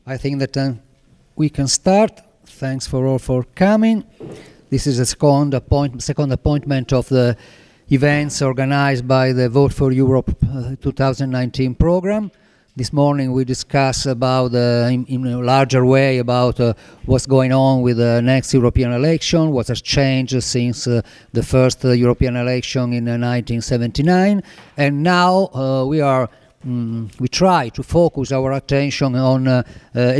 I think that we can start. Thanks for all for coming. This is the second appointment of the events organized by the Vote for Europe 2019 program. This morning we discussed about, in a larger way, about what's going on with the next European election, what has changed since the first European election in 1979, and now we try to focus our attention on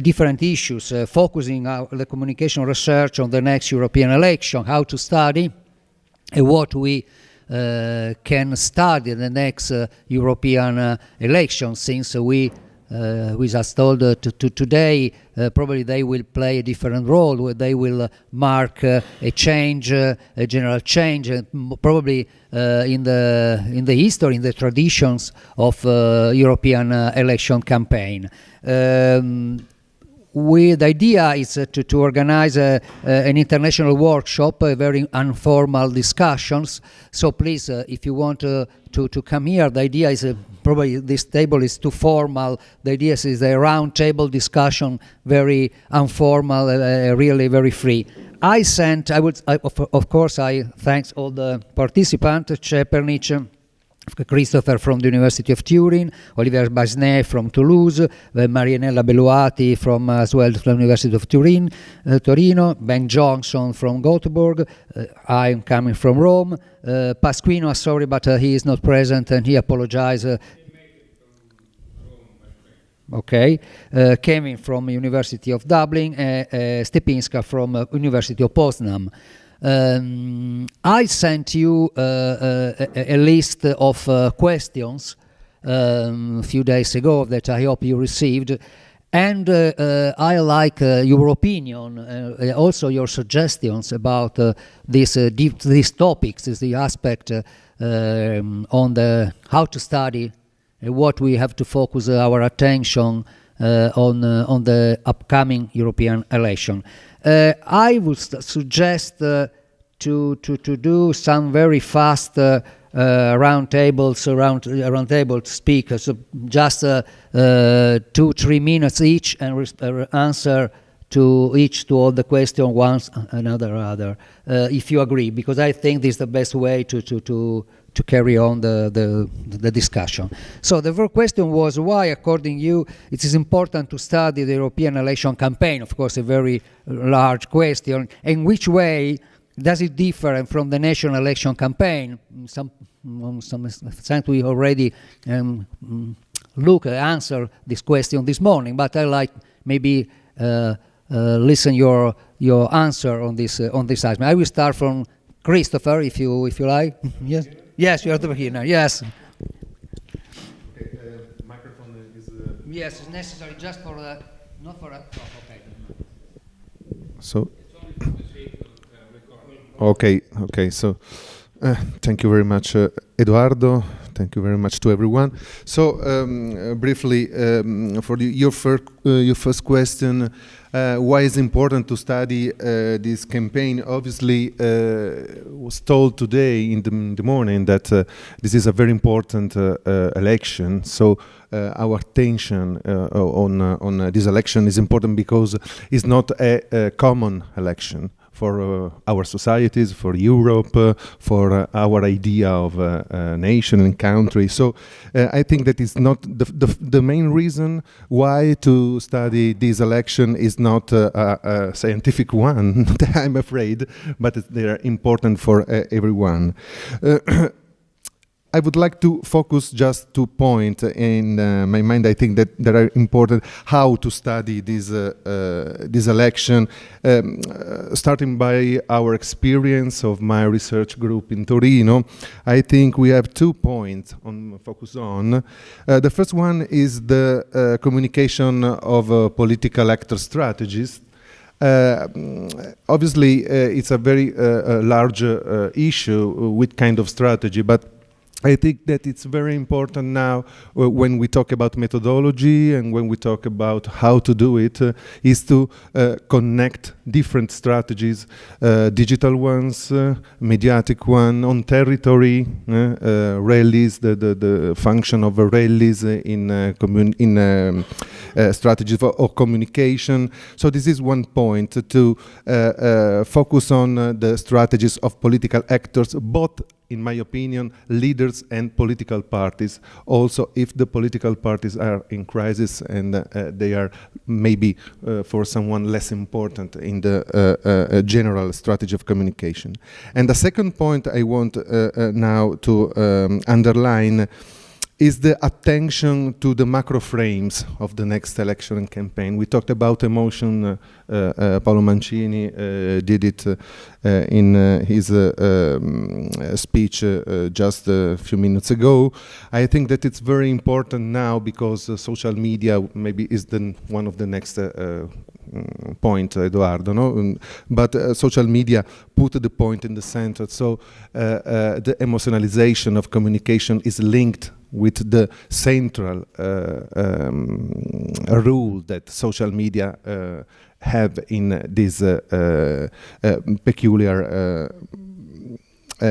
different issues, focusing the communication research on the next European election, how to study and what we can study in the next European election, since we just told today probably they will play a different role, where they will mark a change, a general change, probably in the history, in the traditions of European election campaign. The idea is to organize an international workshop, very informal discussions. So please, if you want to come here, the idea is probably this table is too formal. The idea is a round table discussion, very informal, really very free. Of course, I thanks all the participants, Cepernich, Christopher from the University of Turin, Olivier Baisnée from Toulouse, Marianella Belluati from as well from the University of Torino, Ben Johansson from Gothenburg, I'm coming from Rome, Pasquino, sorry, but he is not present and he apologizes. Okay, Kevin from University of Dublin, Stepinska from University of Poznan. I sent you a list of questions a few days ago that I hope you received, and I like your opinion, also your suggestions about these topics, the aspect on the how to study, what we have to focus our attention on the upcoming European election. I would suggest to do some very fast round table speakers, just 2-3 minutes each, and answer to all the questions once another. If you agree, because I think this is the best way to carry on the discussion. So the first question was why, according to you, it is important to study the European election campaign. Of course, a very large question. In which way does it differ from the national election campaign? Some extent we already answer this question this morning, but I like maybe listen your answer on this item. I will start from Christopher, if you like. Yes. Yes, you are over here now. Yes. Okay, microphone is. Yes, it's necessary just for not for a. Oh, okay. So. Okay. So, thank you very much, Eduardo. Thank you very much to everyone. So, briefly, for your first question, why is it important to study this campaign? Obviously, was told today in the morning that this is a very important election. So our attention on this election is important because it's not a common election for our societies, for Europe, for our idea of a nation and country. So I think that is not the main reason why to study this election is not a scientific one, I'm afraid, but they are important for everyone. I would like to focus just 2 points in my mind. I think that they are important how to study this election, starting by our experience of my research group in Torino. I think we have 2 points on focus on. The first one is the communication of political actor strategies. Obviously, it's a very large issue with kind of strategy, but I think that it's very important now when we talk about methodology and when we talk about how to do it, is to connect different strategies, digital ones, mediatic one, on territory, rallies, the function of rallies in strategies of communication. So this is one point, to focus on the strategies of political actors, both, in my opinion, leaders and political parties. Also, if the political parties are in crisis and they are maybe for someone less important in the general strategy of communication. And the second point I want now to underline is the attention to the macro frames of the next election campaign. We talked about emotion. Paolo Mancini did it in his speech just a few minutes ago. I think that it's very important now because social media maybe is one of the next point, Edoardo, no? But social media put the point in the center. So the emotionalization of communication is linked with the central role that social media have in this peculiar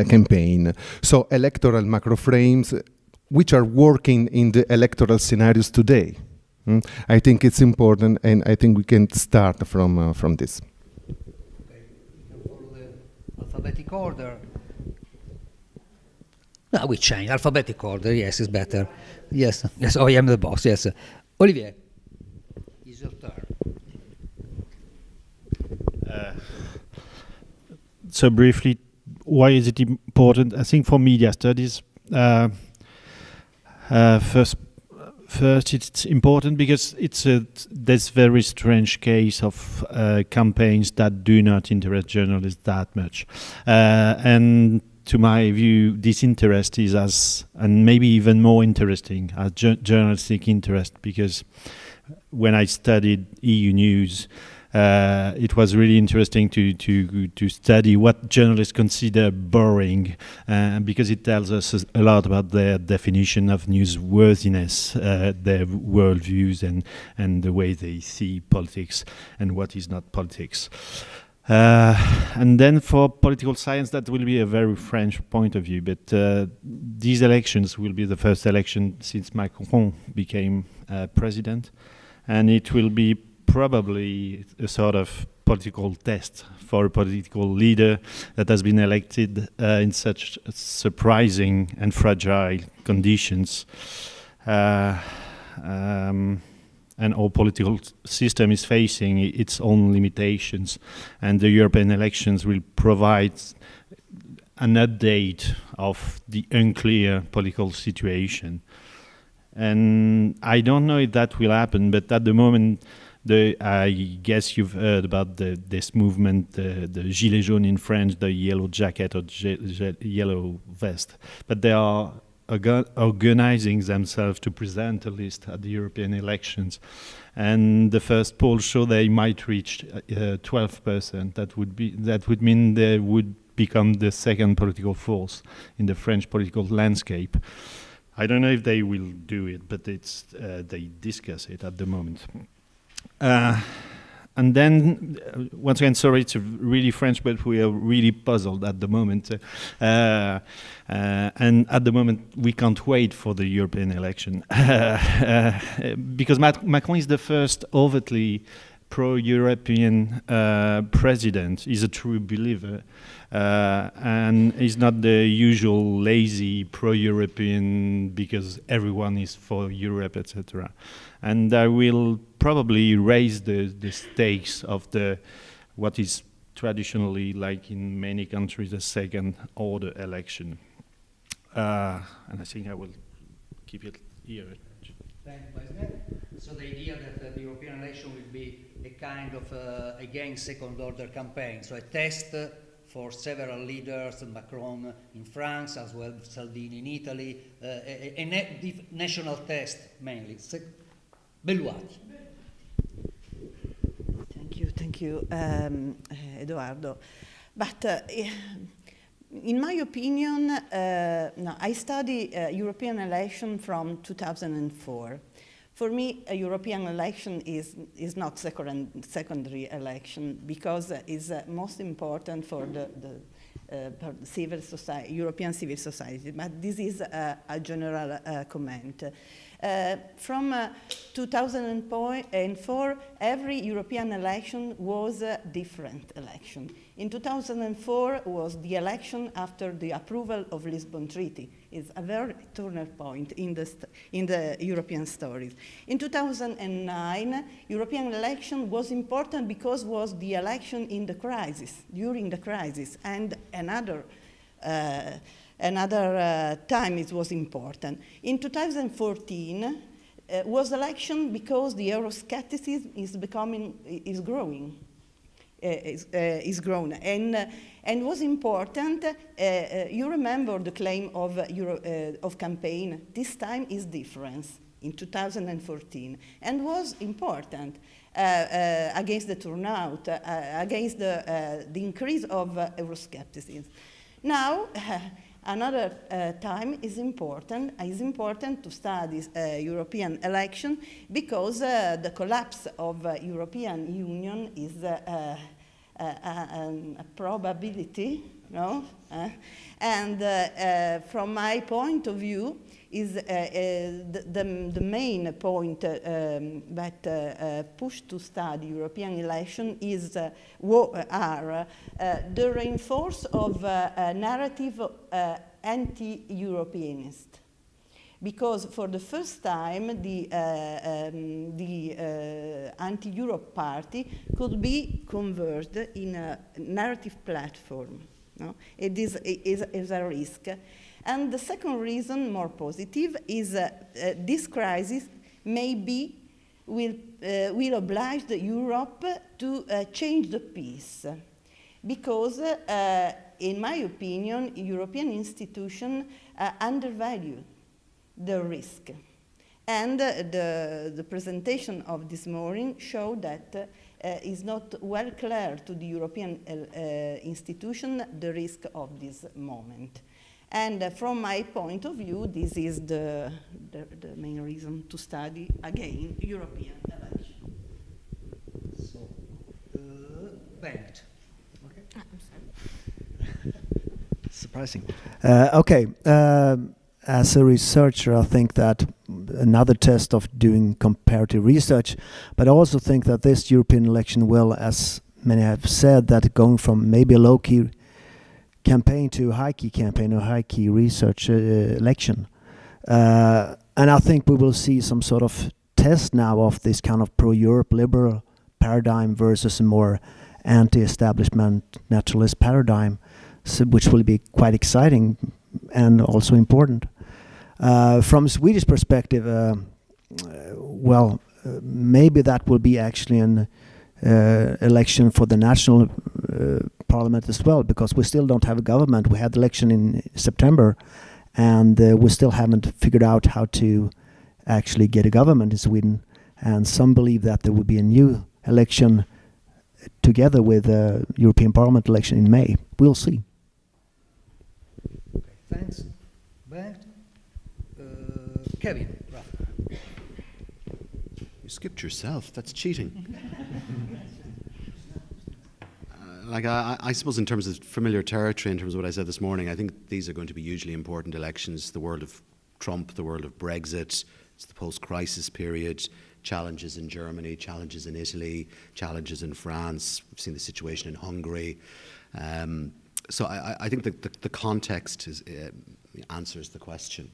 campaign. So electoral macro frames, which are working in the electoral scenarios today. I think it's important, and I think we can start from this. Okay, we can follow the alphabetic order. No, we change alphabetic order. Yes, it's better. Yes, yes. Oh, I am the boss. Yes, Olivier, it's your turn. So briefly, why is it important? I think for media studies, First, it's important because it's this very strange case of campaigns that do not interest journalists that much, and to my view, this interest is and maybe even more interesting as journalistic interest, because when I studied EU news, it was really interesting to study what journalists consider boring, because it tells us a lot about their definition of newsworthiness, their worldviews, and the way they see politics and what is not politics. And then for political science, that will be a very French point of view, but these elections will be the first election since Macron became president, and it will be probably a sort of political test for a political leader that has been elected in such surprising and fragile conditions. And our political system is facing its own limitations, and the European elections will provide an update of the unclear political situation. And I don't know if that will happen, but at the moment, I guess you've heard about this movement, the Gilets jaunes in French, the yellow jacket or yellow vest. But they are organizing themselves to present a list at the European elections. And the first polls show they might reach 12%. That would mean they would become the second political force in the French political landscape. I don't know if they will do it, but they discuss it at the moment. And then, once again, sorry, it's really French, but we are really puzzled at the moment. And at the moment, we can't wait for the European election. Because Macron is the first overtly pro-European president. He's a true believer. And he's not the usual lazy pro-European because everyone is for Europe, etc. And I will probably raise the stakes of what is traditionally, like in many countries, a second-order election. And I think I will keep it here. Thank you, Baisnée. So the idea that the European election will be a kind of, again, second-order campaign, so a test for several leaders, Macron in France, as well as Salvini in Italy, a national test mainly. Belluati. Thank you, Edoardo. But in my opinion, no, I study European election from 2004. For me, a European election is not secondary election because it's most important for the civil society, European civil society. But this is a general comment. From 2004, every European election was a different election. In 2004 was the election after the approval of Lisbon Treaty. It's a very turning point in the European stories. In 2009, European election was important because was the election in the crisis, during the crisis, and another time it was important. In 2014 was election because the Euroscepticism is growing. Is grown and was important. You remember the claim of campaign. This time is different in 2014 and was important against the turnout, against the increase of Euroscepticism. Now. Another time is important to study European election because the collapse of European Union is a probability, no? And from my point of view, is the main point that pushed to study European election is the reinforce of narrative anti-Europeanist. Because for the first time, the anti-Europe party could be converted in a narrative platform. No? It is a risk. And the second reason, more positive, is this crisis will oblige Europe to change the pace. Because, in my opinion, European institutions undervalue the risk. And the presentation of this morning showed that is not well clear to the European institution the risk of this moment. And from my point of view, this is the main reason to study again European election. So, Bengt. Okay. I'm sorry. Surprising. Okay. As a researcher, I think that another test of doing comparative research, but I also think that this European election will, as many have said, that going from maybe a low-key campaign to a high-key campaign or high-key research election. And I think we will see some sort of test now of this kind of pro-Europe liberal paradigm versus a more anti-establishment naturalist paradigm, which will be quite exciting and also important. From a Swedish perspective, maybe that will be actually an election for the national parliament as well, because we still don't have a government. We had the election in September, and we still haven't figured out how to actually get a government in Sweden. And some believe that there will be a new election together with the European Parliament election in May. We'll see. Okay, thanks. Bengt. Kevin. You skipped yourself. That's cheating. I suppose in terms of familiar territory, in terms of what I said this morning, I think these are going to be hugely important elections. The world of Trump, the world of Brexit, it's the post-crisis period, challenges in Germany, challenges in Italy, challenges in France. We've seen the situation in Hungary. So I think that the context answers the question.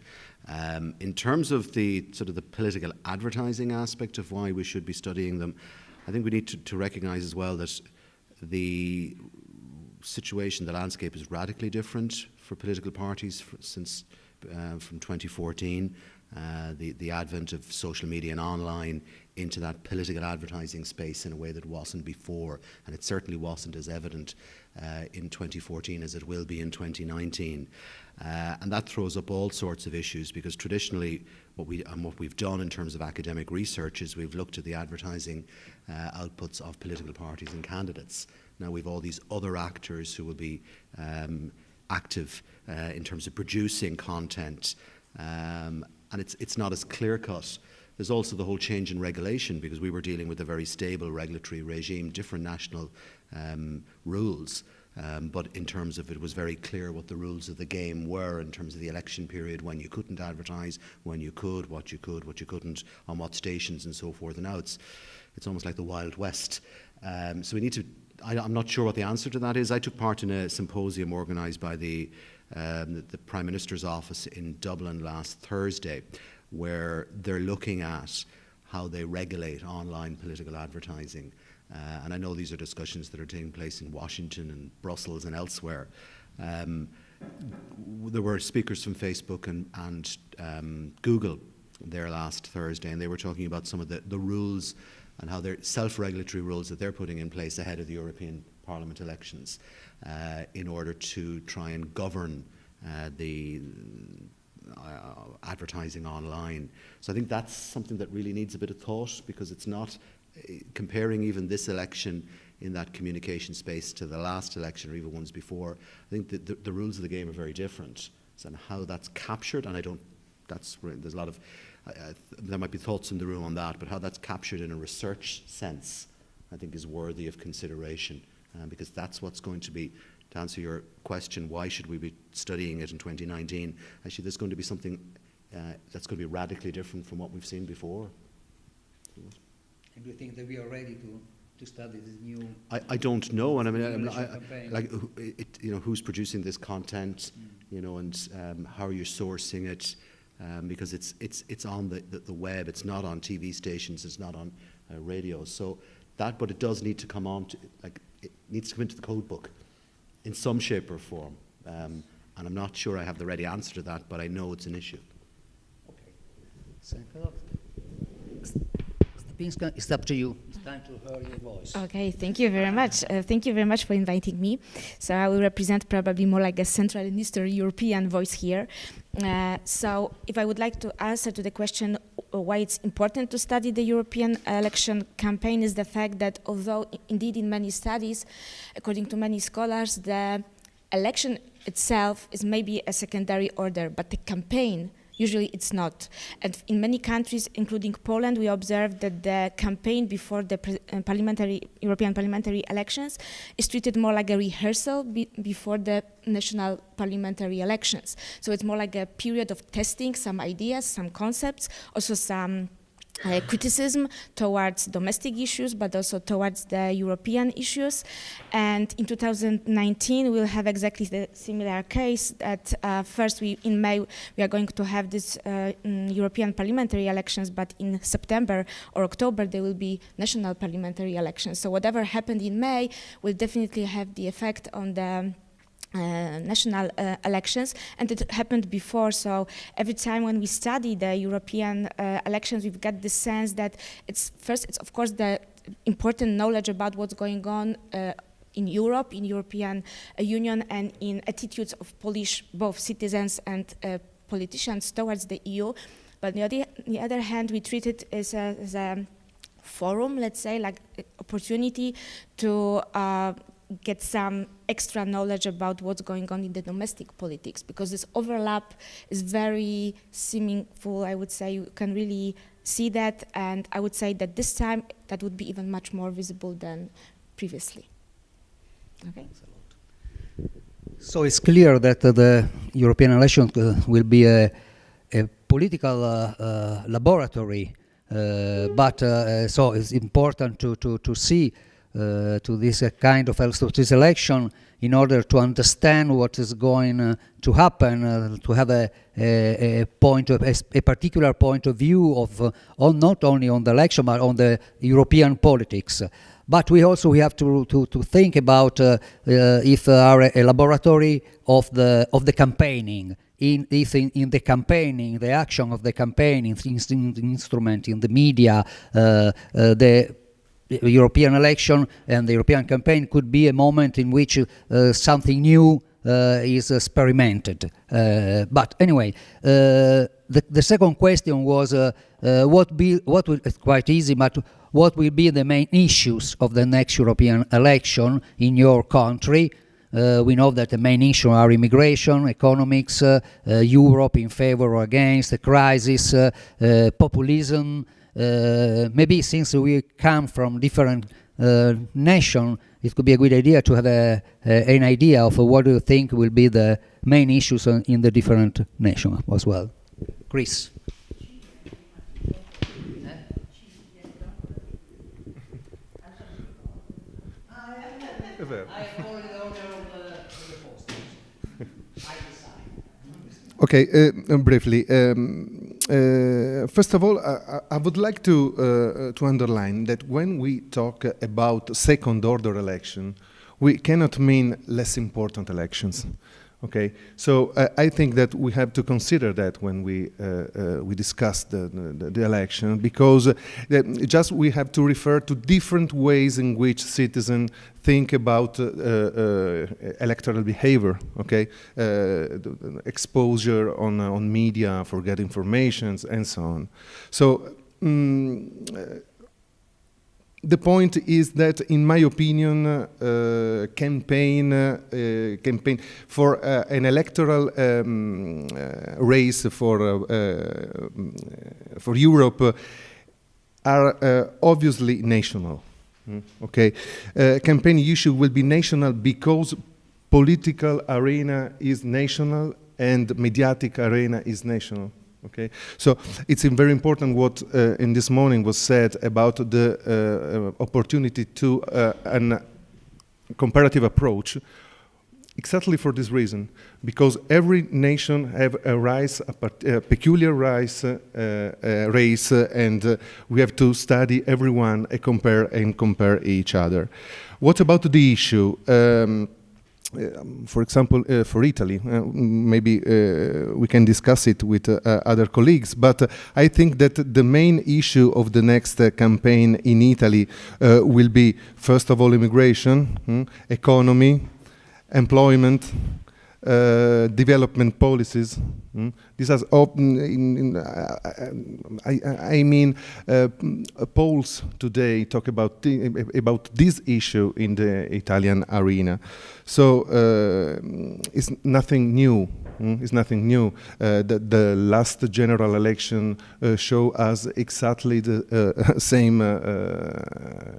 In terms of the sort of the political advertising aspect of why we should be studying them, I think we need to recognise as well that the situation, the landscape is radically different for political parties since from 2014. The advent of social media and online into that political advertising space in a way that wasn't before, and it certainly wasn't as evident in 2014 as it will be in 2019. And that throws up all sorts of issues, because traditionally what we've done in terms of academic research is we've looked at the advertising outputs of political parties and candidates. Now we've all these other actors who will be active in terms of producing content, and it's not as clear-cut. There's also the whole change in regulation, because we were dealing with a very stable regulatory regime, different national rules. But in terms of, it was very clear what the rules of the game were in terms of the election period, when you couldn't advertise, when you could, what you couldn't, on what stations and so forth. And now it's almost like the Wild West. So we need to, I'm not sure what the answer to that is. I took part in a symposium organised by the Prime Minister's office in Dublin last Thursday, where they're looking at how they regulate online political advertising. And I know these are discussions that are taking place in Washington and Brussels and elsewhere. There were speakers from Facebook and Google there last Thursday, and they were talking about some of the rules and how they're self-regulatory rules that they're putting in place ahead of the European Parliament elections in order to try and govern the advertising online. So I think that's something that really needs a bit of thought, because it's not comparing even this election in that communication space to the last election or even ones before. I think that the rules of the game are very different, and how that's captured, and there's a lot of there might be thoughts in the room on that, but how that's captured in a research sense, I think, is worthy of consideration, because that's what's going to be, to answer your question, why should we be studying it in 2019? Actually, there's going to be something that's going to be radically different from what we've seen before. And do you think that we are ready to study this new? I don't know, and I mean, like who's producing this content, and how are you sourcing it? Because it's on the web, it's not on TV stations, it's not on radio. So but it does need to come on, it needs to come into the code book in some shape or form. And I'm not sure I have the ready answer to that, but I know it's an issue. Okay. Stepinska, it's up to you. It's time to hear your voice. Okay, thank you very much. Thank you very much for inviting me. So I will represent probably more like a Central and Eastern European voice here. So if I would like to answer to the question why it's important to study the European election campaign, is the fact that although indeed in many studies, according to many scholars, the election itself is maybe a secondary order, but the campaign, usually it's not. And in many countries, including Poland, we observed that the campaign before the European parliamentary elections is treated more like a rehearsal before the national parliamentary elections. So it's more like a period of testing some ideas, some concepts, also some criticism towards domestic issues, but also towards the European issues. And in 2019, we'll have exactly the similar case that first in May, we are going to have this European parliamentary elections, but in September or October, there will be national parliamentary elections. So whatever happened in May will definitely have the effect on the national elections, and it happened before. So every time when we study the European elections, we've got the sense that it's of course the important knowledge about what's going on in Europe, in European Union, and in attitudes of Polish both citizens and politicians towards the EU. But on the other hand, we treat it as a forum, let's say, like opportunity to get some extra knowledge about what's going on in the domestic politics, because this overlap is very seemingful. I would say you can really see that, and I would say that this time that would be even much more visible than previously. Okay. So it's clear that the European election will be a political laboratory, but so it's important to see to this kind of this election in order to understand what is going to happen, to have a particular point of view of not only on the election but on the European politics. But we have to think about if are a laboratory of the campaigning. In the campaigning, the action of the campaigning, the instrument in the media, the European election and the European campaign could be a moment in which something new is experimented. But anyway, the second question was it's quite easy, but what will be the main issues of the next European election in your country? We know that the main issues are immigration, economics, Europe in favor or against, the crisis, populism. Maybe since we come from different nation, it could be a good idea to have an idea of what do you think will be the main issues in the different nations as well. Chris. Okay, briefly. First of all, I would like to underline that when we talk about second-order election, we cannot mean less important elections. Okay, so I think that we have to consider that when we discuss the election, because just we have to refer to different ways in which citizens think about electoral behavior. Okay, exposure on media for get informations and so on. So. The point is that, in my opinion, campaign for an electoral race for Europe are obviously national. Okay, campaign issue will be national because political arena is national and mediatic arena is national. Okay, so it's very important what in this morning was said about the opportunity to an comparative approach, exactly for this reason, because every nation have a peculiar race, and we have to study everyone and compare each other. What about the issue? For example, for Italy, maybe we can discuss it with other colleagues, but I think that the main issue of the next campaign in Italy will be, first of all, immigration, economy, employment, development policies. These are I mean, polls today talk about this issue in the Italian arena. So it's nothing new. It's nothing new. The last general election show us exactly the same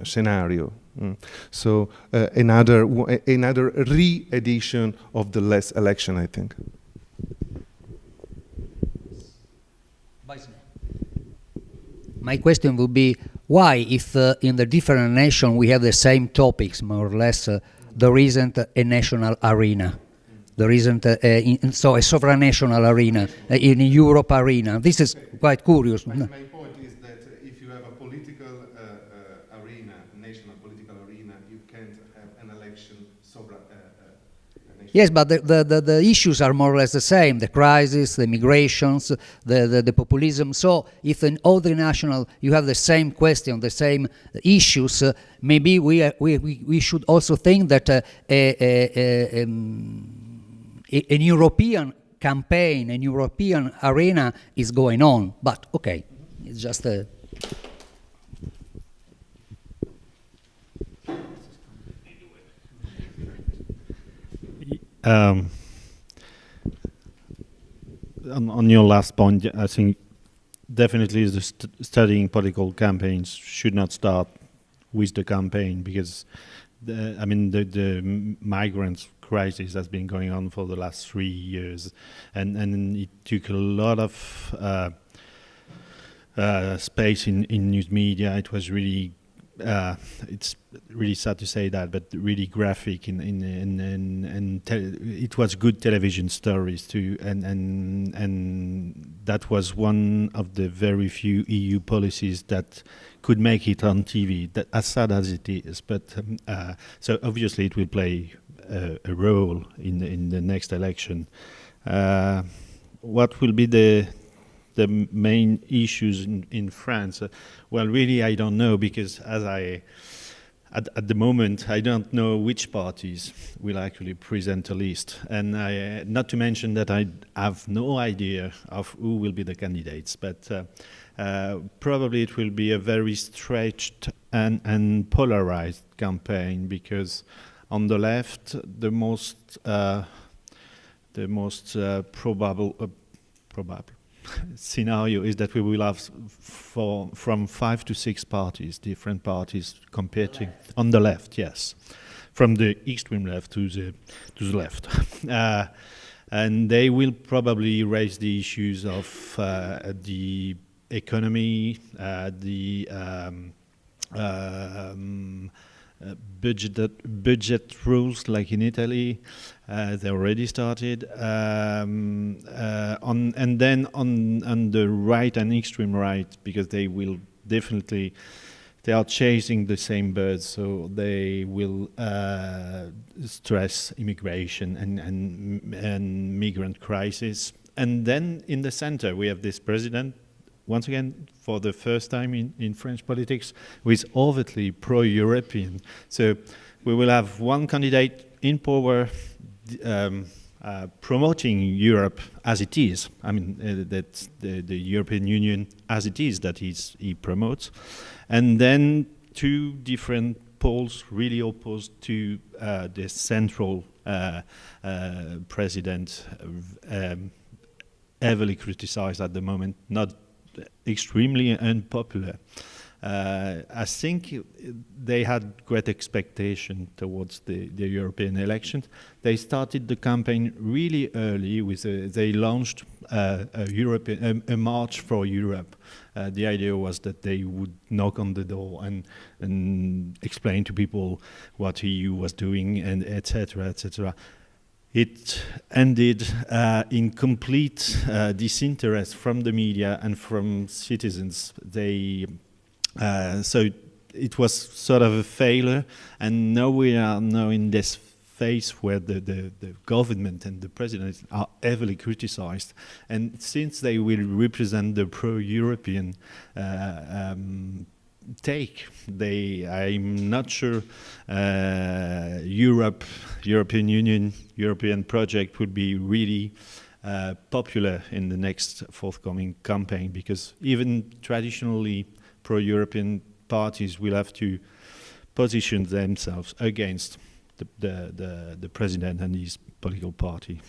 scenario. So another re-edition of the last election, I think. My question would be, why, if in the different nations we have the same topics, more or less, there isn't a national arena? There isn't so a supranational arena, in Europe arena. This is quite curious. My point is that if you have a political arena, national political arena, you can't have an election Yes, but the issues are more or less the same: the crisis, the migrations, the populism. So, if in all the national you have the same question, the same issues, maybe we should also think that an European campaign, an European arena is going on. But okay, it's just a. On your last point, I think definitely studying political campaigns should not start with the campaign, because the migrants crisis has been going on for the last 3 years, and it took a lot of space in news media. It was really it's really sad to say that, but really graphic it was good television stories too, and that was one of the very few EU policies that could make it on TV, that, as sad as it is. But so obviously it will play a role in the next election. What will be the main issues in France? Well, really, I don't know, because at the moment, I don't know which parties will actually present a list. And not to mention that I have no idea of who will be the candidates, but probably it will be a very stretched and polarized campaign, because on the left, the most probable scenario is that we will have from 5 to 6 parties, different parties competing on the left, yes, from the extreme left to the left, and they will probably raise the issues of the economy, the budget rules, like in Italy. They already started, and then on the right and extreme right, because they will definitely, they are chasing the same birds, so they will stress immigration and migrant crisis. And then in the center we have this president, once again, for the first time in French politics, who is overtly pro-European. So we will have one candidate in power promoting Europe as it is. I mean, that's the European Union as it is that he promotes. And then 2 different poles really opposed to the central president, heavily criticized at the moment, not extremely unpopular. I think they had great expectation towards the European elections. They started the campaign really early with they launched a march for Europe. The idea was that they would knock on the door and explain to people what EU was doing, and etc., etc. It ended in complete disinterest from the media and from citizens. So it was sort of a failure, and now we are in this phase where the government and the president are heavily criticized. And since they will represent the pro-European take, I'm not sure European Union, European project would be really popular in the next forthcoming campaign, because even traditionally pro-European parties will have to position themselves against the president and his political party.